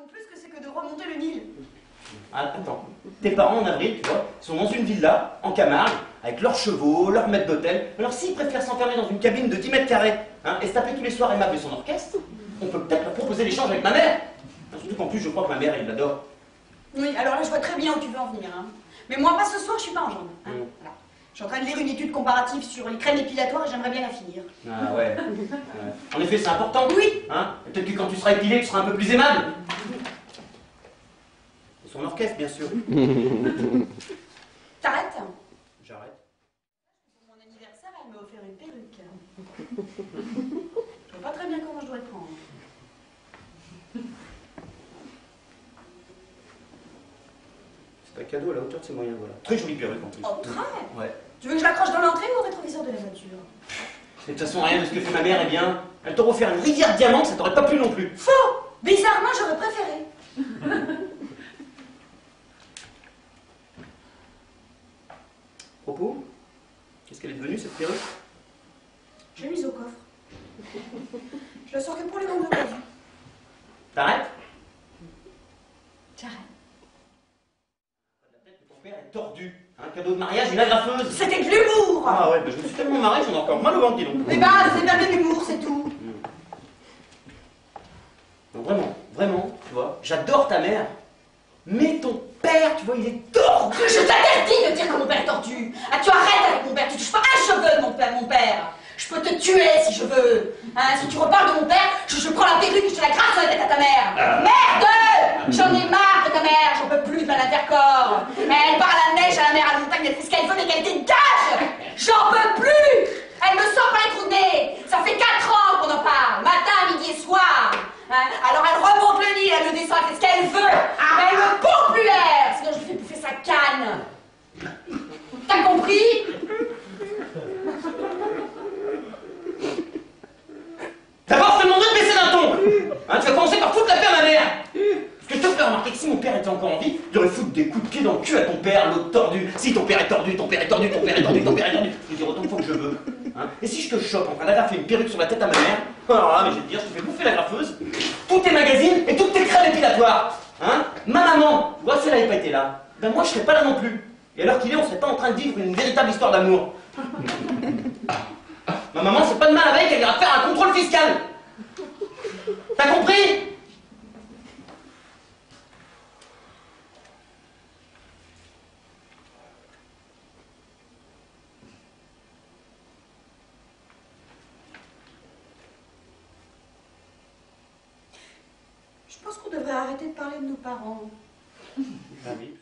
non plus ce que c'est que de remonter le Nil. Ah, attends, tes parents en avril, tu vois, sont dans une villa, en Camargue, avec leurs chevaux, leurs maîtres d'hôtel. Alors s'ils préfèrent s'enfermer dans une cabine de 10 mètres carrés, hein, et se taper tous les soirs aimable de son orchestre, on peut peut-être leur proposer l'échange avec ma mère. Surtout qu'en plus, je crois que ma mère, elle l'adore. Oui, alors là, je vois très bien où tu veux en venir. Hein. Mais moi, pas ce soir, je suis pas en jambes. Hein. Voilà. Je suis en train de lire une étude comparative sur les crèmes épilatoires et j'aimerais bien la finir. Ah ouais. En effet, c'est important. Oui. Hein, peut-être que quand tu seras épilé, tu seras un peu plus aimable. Et son orchestre, bien sûr. T'arrêtes? J'arrête. Pour mon anniversaire, elle m'a offert une perruque. Je vois pas très bien comment je dois le prendre. C'est un cadeau à la hauteur de ses moyens, voilà. Très jolie perruque en plus. Oh, très. Ouais. Tu veux que je l'accroche dans l'entrée ou au rétroviseur de la voiture? De toute façon, rien de ce que fait ma mère, eh bien, elle t'aurait offert une rivière de diamants, ça t'aurait pas plu non plus. Faux! Bizarrement, j'aurais préféré. Propos, qu'est-ce qu'elle est devenue cette perruque? Je l'ai mise au coffre. Je la sors que pour les grandes occasions. T'arrêtes? J'arrête. La tête de ton père est tordue. Un cadeau de mariage, une agrafeuse. C'était de l'humour! Ah ouais, je me suis tellement marré, j'en ai encore mal au ventre, dis donc. Eh ben, c'est bien de l'humour, c'est tout. Non, vraiment, vraiment, tu vois, j'adore ta mère. Mais ton père, tu vois, il est tordu. Je t'interdis de dire que mon père est tordu. Ah, tu arrêtes avec mon père, tu touches pas un cheveu de mon père. Je peux te tuer si je veux. Hein, si tu reparles de mon père, je prends la perruque et je te la gratte sur la tête à ta mère. Merde! J'en ai marre de ta mère, j'en peux plus de Madame Vercors. Elle part à la neige, à la mer, à la montagne, elle fait ce qu'elle veut, mais qu'elle dégage! J'en peux plus! Elle me sort par les trous de nez. Ça fait 4 ans qu'on en parle, matin, midi et soir. Hein, alors elle remonte le lit, elle le descend, elle fait ce qu'elle veut. Mais elle me pompe plus l'air, sinon je lui fais bouffer sa canne. T'as compris? D'abord, je te demanderai de baisser d'un ton. Hein, tu vas commencer par foutre la paix à ma mère. Parce que je te fais remarquer que si mon père était encore en vie, il aurait foutu des coups de pied dans le cul à ton père, l'autre tordu. Si ton père est tordu, ton père est tordu, ton père est tordu, ton père est tordu. Je vais dire autant de fois que je veux. Hein. Et si je te chope en train d'agrafer une perruque sur la tête à ma mère, alors là, mais je vais te dire, je te fais bouffer la graffeuse, tous tes magazines et toutes tes crèmes épilatoires. Hein. Ma maman, tu vois, si elle n'avait pas été là, ben moi je serais pas là non plus. Et alors qu'il est, on serait pas en train de vivre une véritable histoire d'amour. Ma maman, c'est pas de mal avec, elle ira faire un contrôle fiscal. T'as compris? Je pense qu'on devrait arrêter de parler de nos parents. Ah oui.